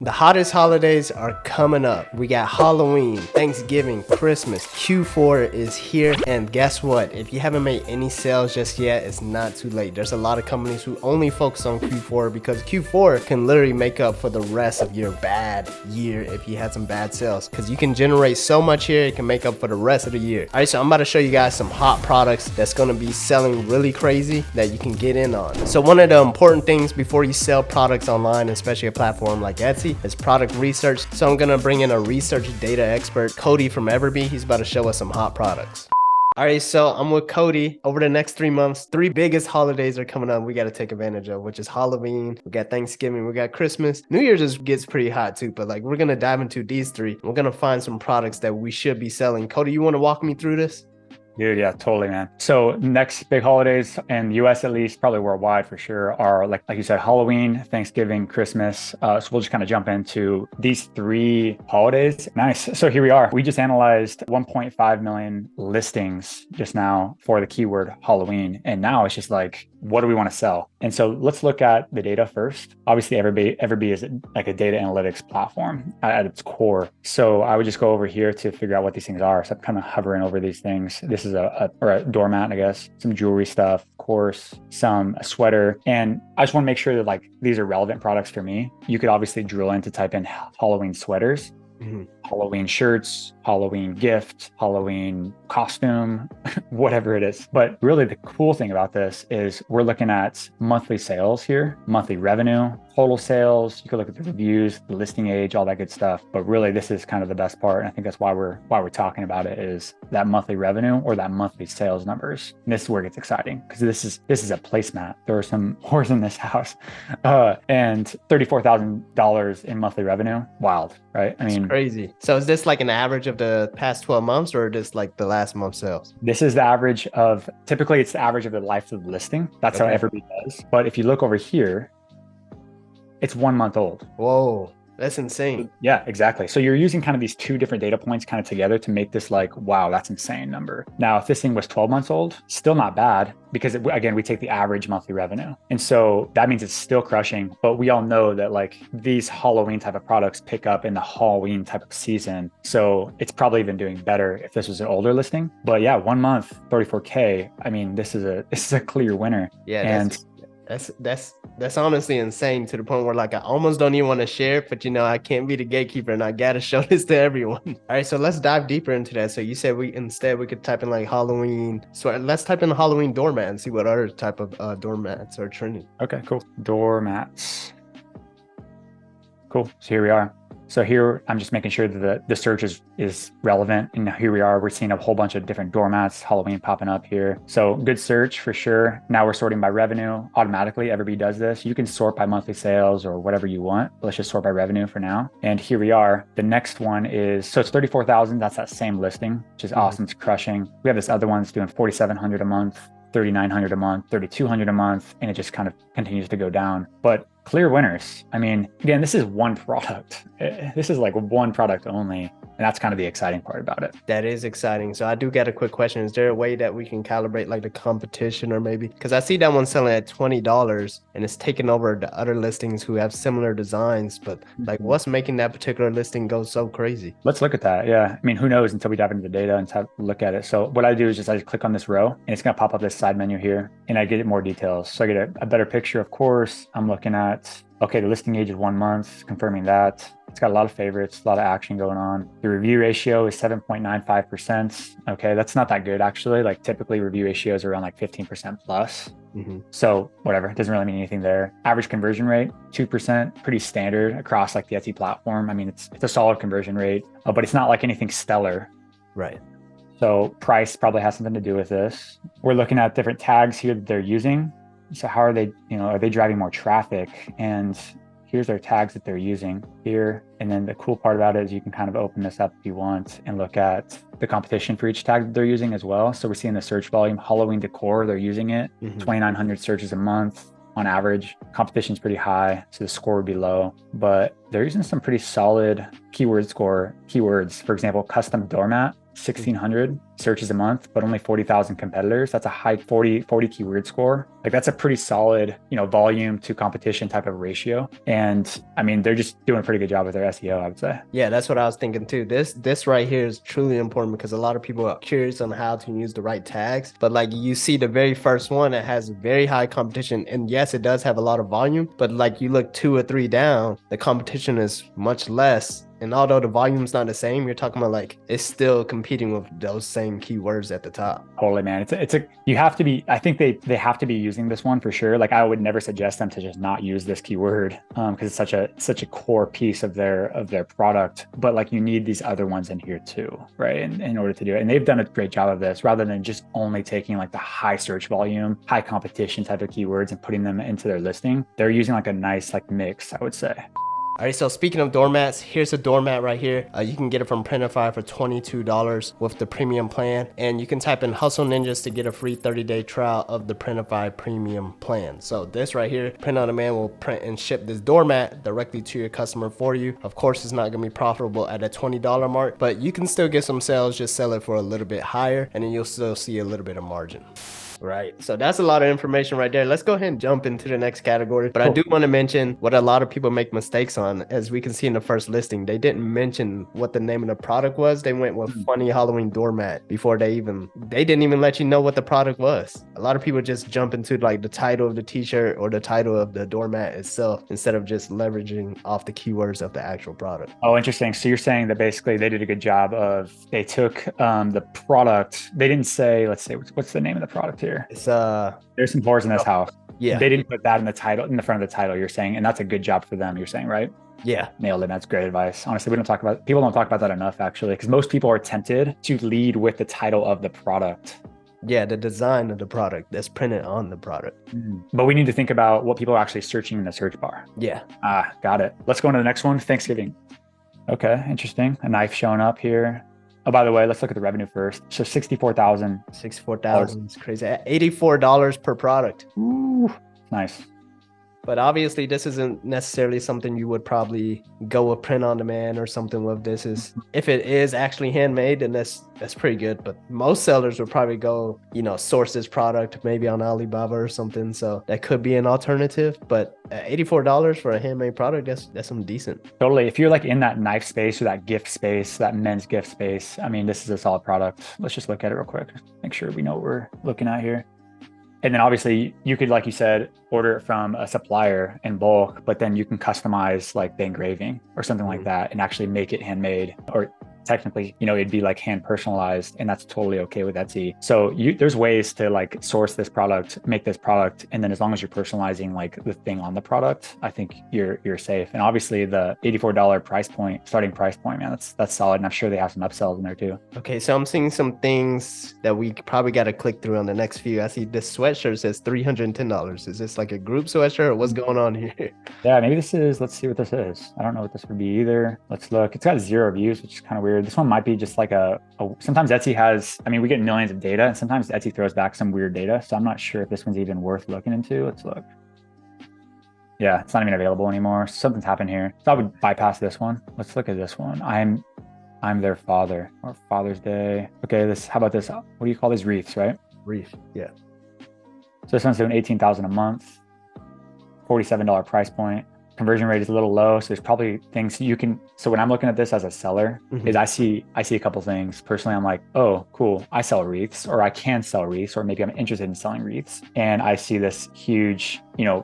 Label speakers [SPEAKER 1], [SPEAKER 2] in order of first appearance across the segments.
[SPEAKER 1] The hottest holidays are coming up. We got Halloween, Thanksgiving, Christmas. Q4 is here, and guess what? If you haven't made any sales just yet, it's not too late. There's a lot of companies who only focus on Q4 because Q4 can literally make up for the rest of your bad year if you had some bad sales. Because you can generate so much here, it can make up for the rest of the year. All right, so I'm about to show you guys some hot products that's gonna be selling really crazy that you can get in on. So one of the important things before you sell products online, especially a platform like Etsy, is product research. So I'm gonna bring in a research data expert, Cody from EverBee. He's about to show us some hot products. All right, so I'm with Cody. Over the next 3 months, 3 biggest holidays are coming up we got to take advantage of, which is Halloween, we got Thanksgiving, we got Christmas. New Year's just gets pretty hot too, but like we're gonna dive into these 3. We're gonna find some products that we should be selling. Cody, you want to walk me through this?
[SPEAKER 2] Dude, yeah, totally, man. So next big holidays in the US, at least, probably worldwide for sure, are like you said, Halloween, Thanksgiving, Christmas. So we'll just kind of jump into these 3 holidays. Nice. So here we are. We just analyzed 1.5 million listings just now for the keyword Halloween. And now it's just like, what do we want to sell? And so let's look at the data first. Obviously, EverBee is like a data analytics platform at its core. So I would just go over here to figure out what these things are. So I'm kind of hovering over these things. This is a doormat, I guess, some jewelry stuff, of course, a sweater. And I just want to make sure that like these are relevant products for me. You could obviously drill in to type in Halloween sweaters. Halloween shirts, Halloween gift, Halloween costume, whatever it is. But really the cool thing about this is we're looking at monthly sales here, monthly revenue, total sales. You could look at the reviews, the listing age, all that good stuff. But really this is kind of the best part. And I think that's why we're talking about it, is that monthly revenue or that monthly sales numbers. And this is where it gets exciting because this is a placemat. There are some whores in this house. And $34,000 in monthly revenue. Wild, right? I mean,
[SPEAKER 1] crazy. So is this like an average of the past 12 months or just like the last month's sales?
[SPEAKER 2] This is the average of, typically it's the average of the life of the listing. That's okay. How EverBee does. But if you look over here, it's 1 month old.
[SPEAKER 1] Whoa. That's insane.
[SPEAKER 2] Yeah, exactly. So you're using kind of these 2 different data points kind of together to make this like, wow, that's insane number. Now, if this thing was 12 months old, still not bad because again, we take the average monthly revenue. And so that means it's still crushing, but we all know that like these Halloween type of products pick up in the Halloween type of season. So it's probably even doing better if this was an older listing. But yeah, 1 month, 34K. I mean, this is a clear winner.
[SPEAKER 1] Yeah. And that's honestly insane to the point where like I almost don't even want to share it, but you know, I can't be the gatekeeper and I gotta show this to everyone. All right, so let's dive deeper into that. So you said we could type in like Halloween. So let's type in Halloween doormat and see what other type of doormats are trending.
[SPEAKER 2] Okay, cool. Doormats. Cool. So here we are. So here, I'm just making sure that the search is relevant. And here we are, we're seeing a whole bunch of different doormats, Halloween popping up here. So good search for sure. Now we're sorting by revenue automatically. EverBee does this. You can sort by monthly sales or whatever you want. Let's just sort by revenue for now. And here we are. The next one is, so it's 34,000. That's that same listing, which is awesome. It's crushing. We have this other one that's doing 4,700 a month, 3,900 a month, 3,200 a month, and it just kind of continues to go down. But clear winners. I mean, again, this is one product. This is like one product only. And that's kind of the exciting part about it.
[SPEAKER 1] That is exciting. So I do get a quick question. Is there a way that we can calibrate like the competition or maybe, because I see that one selling at $20 and it's taking over the other listings who have similar designs, but like what's making that particular listing go so crazy?
[SPEAKER 2] Let's look at that. Yeah. I mean, who knows until we dive into the data and have a look at it. So what I do is just I just click on this row and it's going to pop up this side menu here and I get more details. So I get a better picture, of course. I'm looking at, okay, the listing age is 1 month, confirming that. It's got a lot of favorites, a lot of action going on. The review ratio is 7.95%. Okay, that's not that good actually. Like typically review ratios are around like 15% plus. So whatever, it doesn't really mean anything there. Average conversion rate, 2%, pretty standard across like the Etsy platform. I mean, it's a solid conversion rate, but it's not like anything stellar.
[SPEAKER 1] Right.
[SPEAKER 2] So price probably has something to do with this. We're looking at different tags here that they're using. So how are they, are they driving more traffic? And here's their tags that they're using here. And then the cool part about it is you can kind of open this up if you want and look at the competition for each tag that they're using as well. So we're seeing the search volume, Halloween decor, they're using it, 2,900 searches a month on average. Competition's pretty high, so the score would be low, but they're using some pretty solid keyword score keywords. For example, custom doormat, 1,600. searches a month, but only 40,000 competitors. That's a high 40 keyword score. Like that's a pretty solid, volume to competition type of ratio. And I mean, they're just doing a pretty good job with their SEO, I would say.
[SPEAKER 1] Yeah, that's what I was thinking too. This right here is truly important because a lot of people are curious on how to use the right tags. But like you see the very first one, it has very high competition. And yes, it does have a lot of volume, but like you look 2 or 3 down, the competition is much less. And although the volume's not the same, you're talking about like it's still competing with those same keywords at the top.
[SPEAKER 2] Totally, man. You have to be, I think they have to be using this one for sure. Like I would never suggest them to just not use this keyword because it's such a core piece of their product. But like you need these other ones in here too, right? In order to do it. And they've done a great job of this rather than just only taking like the high search volume, high competition type of keywords and putting them into their listing. They're using like a nice like mix, I would say.
[SPEAKER 1] All right, so speaking of doormats, here's a doormat right here. You can get it from Printify for $22 with the premium plan. And you can type in Hustle Ninjas to get a free 30-day trial of the Printify premium plan. So this right here, Print on Demand will print and ship this doormat directly to your customer for you. Of course, it's not gonna be profitable at a $20 mark, but you can still get some sales, just sell it for a little bit higher and then you'll still see a little bit of margin. Right, so that's a lot of information right there. Let's go ahead and jump into the next category. But cool. I do want to mention what a lot of people make mistakes on. As we can see in the first listing, they didn't mention what the name of the product was. They went with funny Halloween doormat before they didn't even let you know what the product was. A lot of people just jump into like the title of the t-shirt or the title of the doormat itself instead of just leveraging off the keywords of the actual product.
[SPEAKER 2] Oh, interesting. So you're saying that basically they did a good job of, they took the product. They didn't say, let's say, what's the name of the product here?
[SPEAKER 1] It's
[SPEAKER 2] there's some floors in this house.
[SPEAKER 1] Yeah.
[SPEAKER 2] They didn't put that in the title, in the front of the title, you're saying, and that's a good job for them, you're saying, right?
[SPEAKER 1] Yeah.
[SPEAKER 2] Nailed it. That's great advice. Honestly, people don't talk about that enough actually, because most people are tempted to lead with the title of the product.
[SPEAKER 1] Yeah, the design of the product that's printed on the product.
[SPEAKER 2] But we need to think about what people are actually searching in the search bar.
[SPEAKER 1] Yeah.
[SPEAKER 2] Got it. Let's go on to the next one. Thanksgiving. Okay, interesting. A knife showing up here. Oh, by the way, let's look at the revenue first. So 64,000.
[SPEAKER 1] 64,000 is crazy. $84 per product.
[SPEAKER 2] Ooh, nice.
[SPEAKER 1] But obviously, this isn't necessarily something you would probably go with print on demand or something with. This is, if it is actually handmade, then that's pretty good. But most sellers would probably go, source this product maybe on Alibaba or something. So that could be an alternative. But $84 for a handmade product, that's some decent.
[SPEAKER 2] Totally. If you're like in that knife space or that gift space, that men's gift space, I mean, this is a solid product. Let's just look at it real quick. Make sure we know what we're looking at here. And then obviously you could, like you said, order it from a supplier in bulk, but then you can customize like the engraving or something like that and actually make it handmade, or technically, it'd be like hand personalized, and that's totally okay with Etsy. So there's ways to like source this product, make this product, and then as long as you're personalizing like the thing on the product, I think you're safe. And obviously the $84 starting price point, man, that's solid. And I'm sure they have some upsells in there too.
[SPEAKER 1] Okay, so I'm seeing some things that we probably got to click through on the next few. I see this sweatshirt says $310. Is this like a group sweatshirt or what's going on here?
[SPEAKER 2] Yeah, maybe this is, let's see what this is. I don't know what this would be either. Let's look. It's got 0 views, which is kind of weird. This one might be just like sometimes Etsy has, we get millions of data, and sometimes Etsy throws back some weird data. So I'm not sure if this one's even worth looking into. Let's look. Yeah, it's not even available anymore. Something's happened here. So I would bypass this one. Let's look at this one. I'm their father, or Father's Day. Okay, how about this? What do you call these? Wreaths, right?
[SPEAKER 1] Wreath, yeah.
[SPEAKER 2] So this one's doing $18,000 a month, $47 price point. Conversion rate is a little low, so there's probably things you can. So when I'm looking at this as a seller, is I see a couple things. Personally, I'm like, oh, cool, I sell wreaths, or I can sell wreaths, or maybe I'm interested in selling wreaths, and I see this huge,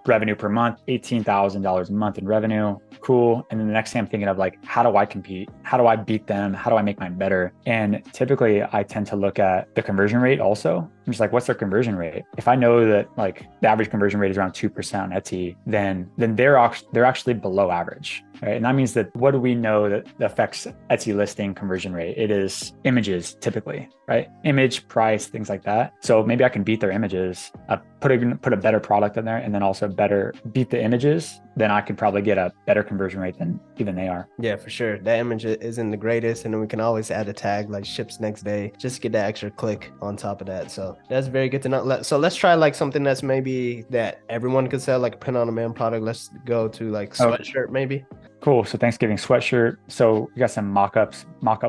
[SPEAKER 2] revenue per month, $18,000 a month in revenue. Cool. And then the next thing I'm thinking of, like, how do I compete? How do I beat them? How do I make mine better? And typically I tend to look at the conversion rate also. I'm just like, what's their conversion rate? If I know that like the average conversion rate is around 2% on Etsy, then they're actually below average, right? And that means that what do we know that affects Etsy listing conversion rate? It is images typically, right? Image, price, things like that. So maybe I can beat their images, put a better product in there, and then also beat the images. Then I could probably get a better conversion rate than even they are.
[SPEAKER 1] Yeah, for sure. That image isn't the greatest. And then we can always add a tag like ships next day, just to get that extra click on top of that. So that's very good to know. So let's try like something that's maybe that everyone could sell, like a print on demand product. Let's go to like sweatshirt maybe.
[SPEAKER 2] Cool. So Thanksgiving sweatshirt. So we got some mock-up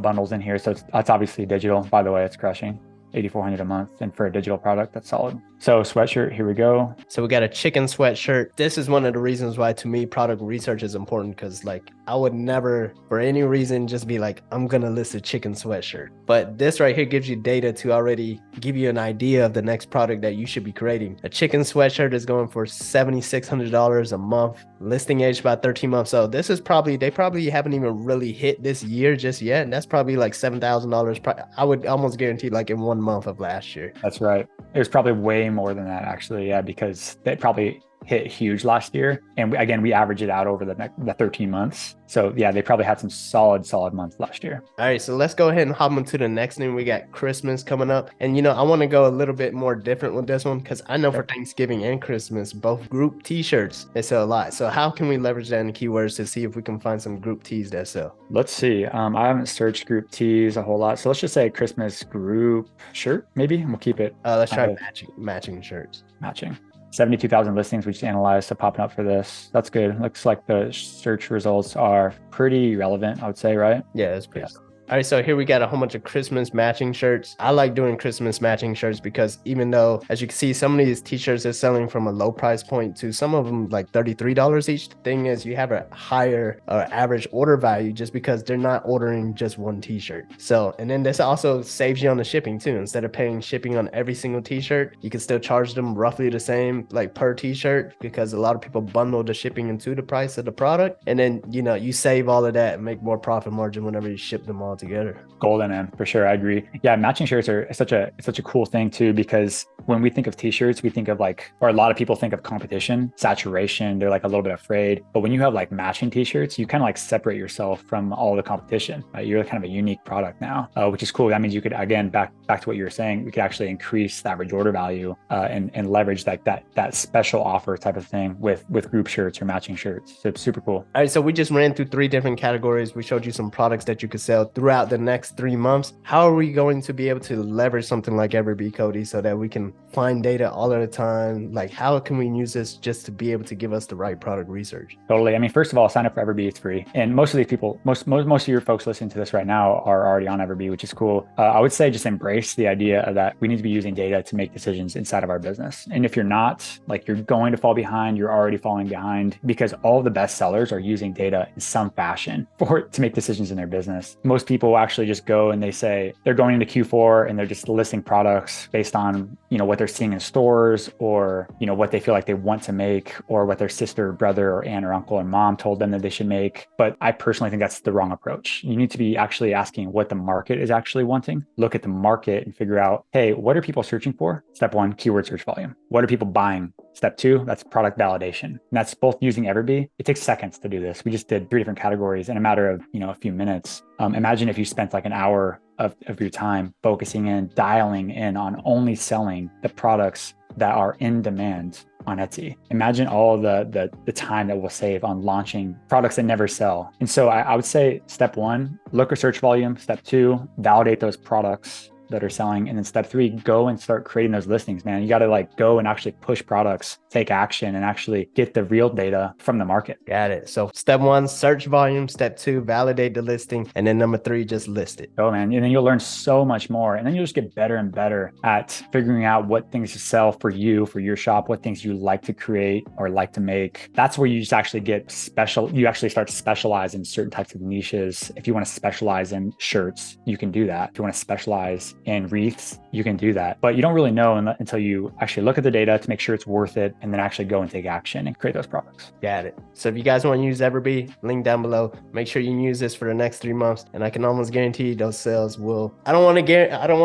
[SPEAKER 2] bundles in here. So that's obviously digital. By the way, it's crushing. 8,400 a month, and for a digital product, that's solid. So sweatshirt, here we go.
[SPEAKER 1] So we got a chicken sweatshirt. This is one of the reasons why, to me, product research is important, because like I would never for any reason just be like, I'm gonna list a chicken sweatshirt. But this right here gives you data to already give you an idea of the next product that you should be creating. A chicken sweatshirt is going for $7,600 a month, listing age about 13 months. So this is they probably haven't even really hit this year just yet, and that's probably like $7,000. I would almost guarantee like in 1 month of last year.
[SPEAKER 2] That's right. It was probably way more than that, actually. Yeah, because they probably hit huge last year. And again, we average it out over the 13 months. So yeah, they probably had some solid months last year.
[SPEAKER 1] All right, so let's go ahead and hop into the next thing. We got Christmas coming up. And I want to go a little bit more different with this one, because I know for Thanksgiving and Christmas, both group t-shirts, they sell a lot. So how can we leverage that in keywords to see if we can find some group tees that sell?
[SPEAKER 2] Let's see. I haven't searched group tees a whole lot. So let's just say Christmas group shirt, maybe, and we'll keep it.
[SPEAKER 1] Let's try matching shirts.
[SPEAKER 2] Matching. 72,000 listings we just analyzed, so popping up for this. That's good. Looks like the search results are pretty relevant, I would say, right?
[SPEAKER 1] Yeah, that's pretty cool. All right, so here we got a whole bunch of Christmas matching shirts. I like doing Christmas matching shirts because even though, as you can see, some of these t-shirts are selling from a low price point to some of them like $33 each. The thing is, you have a higher average order value just because they're not ordering just one t-shirt. So, and then this also saves you on the shipping too. Instead of paying shipping on every single t-shirt, you can still charge them roughly the same like per t-shirt, because a lot of people bundle the shipping into the price of the product. And then, you save all of that and make more profit margin whenever you ship them all together.
[SPEAKER 2] Golden, man, for sure. I agree. Yeah, matching shirts are such a cool thing too, because when we think of t-shirts, we think of or a lot of people think of competition, saturation. They're like a little bit afraid. But when you have like matching t-shirts, you kind of like separate yourself from all the competition, right? You're kind of a unique product now, which is cool. That means you could, again, back to what you were saying, we could actually increase the average order value and leverage like that special offer type of thing with group shirts or matching shirts. So it's super cool.
[SPEAKER 1] All right, so we just ran through 3 different categories. We showed you some products that you could sell throughout the next 3 months. How are we going to be able to leverage something like EverBee, Cody, so that we can find data all of the time? Like, how can we use this just to be able to give us the right product research?
[SPEAKER 2] Totally. I mean, first of all, sign up for EverBee. It's free. And most of these people, most of your folks listening to this right now are already on EverBee, which is cool. I would say just embrace the idea of that we need to be using data to make decisions inside of our business. And if you're not, like, you're going to fall behind, you're already falling behind, because all of the best sellers are using data in some fashion to make decisions in their business. Most people actually just go and they say they're going into Q4 and they're just listing products based on, what they're seeing in stores, or, what they feel like they want to make, or what their sister, brother, or aunt or uncle or mom told them that they should make. But I personally think that's the wrong approach. You need to be actually asking what the market is actually wanting. Look at the market and figure out, hey, what are people searching for? Step 1, keyword search volume. What are people buying? Step 2, that's product validation. And that's both using EverBee. It takes seconds to do this. We just did 3 different categories in a matter of, a few minutes. Imagine if you spent like an hour of your time focusing in, dialing in on only selling the products that are in demand on Etsy. Imagine all the time that we'll save on launching products that never sell. And so I would say step 1, look at search volume. Step 2, validate those products that are selling. And then step 3, go and start creating those listings, man. You got to go and actually push products, take action, and actually get the real data from the market.
[SPEAKER 1] Got it. So step 1, search volume. Step 2, validate the listing. And then number 3, just list it.
[SPEAKER 2] Oh man. And then you'll learn so much more. And then you'll just get better and better at figuring out what things to sell for you, for your shop, what things you like to create or like to make. That's where you just actually get special. You actually start to specialize in certain types of niches. If you want to specialize in shirts, you can do that. If you want to specialize in wreaths, you can do that. But you don't really know until you actually look at the data to make sure it's worth it, and then actually go and take action and create those products.
[SPEAKER 1] Got it. So if you guys want to use EverBee, link down below. Make sure you can use this for the next 3 months, and I can almost guarantee those sales will. I don't want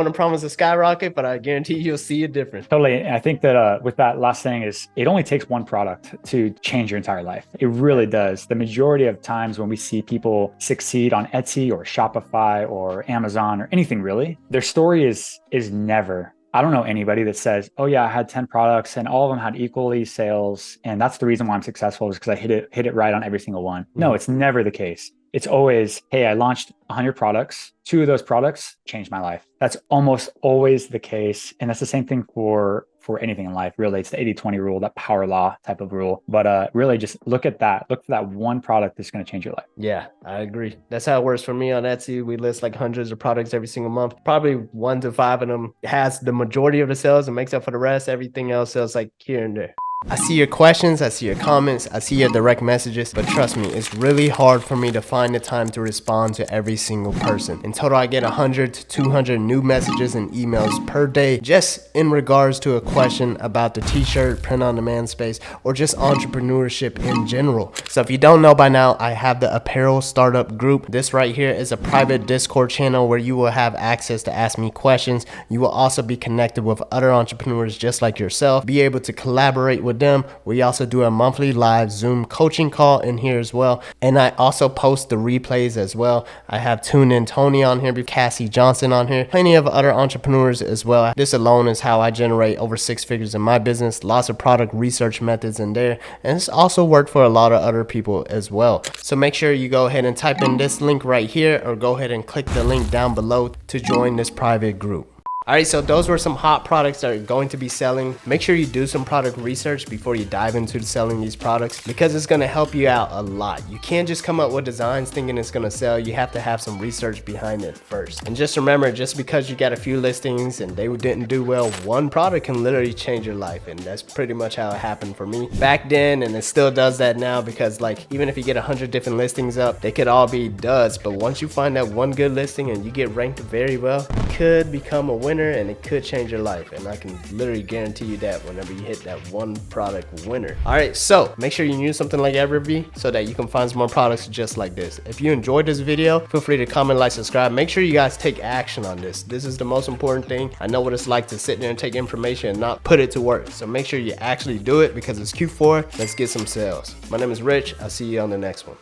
[SPEAKER 1] to promise a skyrocket, but I guarantee you'll see a difference.
[SPEAKER 2] Totally. And I think that with that last thing is, it only takes one product to change your entire life. It really does. The majority of times when we see people succeed on Etsy or Shopify or Amazon or anything really, their story is never. I don't know anybody that says, oh yeah, I had 10 products and all of them had equally sales, and that's the reason why I'm successful, is because I hit it right on every single one. No, it's never the case. It's always, hey, I launched 100 products. 2 of those products changed my life. That's almost always the case. And that's the same thing for for anything in life. Really, it's the 80-20 rule, that power law type of rule. But really just look at that. Look for that one product that's going to change your life.
[SPEAKER 1] Yeah, I agree. That's how it works for me on Etsy. We list like hundreds of products every single month. Probably 1 to 5 of them has the majority of the sales and makes up for the rest. Everything else sells like here and there. I see your questions, I see your comments, I see your direct messages, but trust me, it's really hard for me to find the time to respond to every single person. In total, I get 100 to 200 new messages and emails per day just in regards to a question about the t-shirt, print-on-demand space, or just entrepreneurship in general. So if you don't know by now, I have the apparel startup group. This right here is a private Discord channel where you will have access to ask me questions. You will also be connected with other entrepreneurs just like yourself, be able to collaborate with them. We also do a monthly live Zoom coaching call in here as well, and I also post the replays as well. I have Tune In Tony on here, Cassie Johnson on here, plenty of other entrepreneurs as well. This alone is how I generate over 6 figures in my business. Lots of product research methods in there, and it's also worked for a lot of other people as well. So make sure you go ahead and type in this link right here, or go ahead and click the link down below to join this private group. All right, so those were some hot products that are going to be selling. Make sure you do some product research before you dive into selling these products, because it's going to help you out a lot. You can't just come up with designs thinking it's going to sell. You have to have some research behind it first. And just remember, just because you got a few listings and they didn't do well, one product can literally change your life. And that's pretty much how it happened for me back then, and it still does that now, because like even if you get 100 different listings up, they could all be duds. But once you find that one good listing and you get ranked very well, you could become a winner, and it could change your life. And I can literally guarantee you that whenever you hit that one product winner. All right, so make sure you use something like EverBee so that you can find some more products just like this. If you enjoyed this video, feel free to comment, like, subscribe. Make sure you guys take action on this. This is the most important thing. I know what it's like to sit there and take information and not put it to work. So make sure you actually do it, because it's Q4. Let's get some sales. My name is Rich. I'll see you on the next one.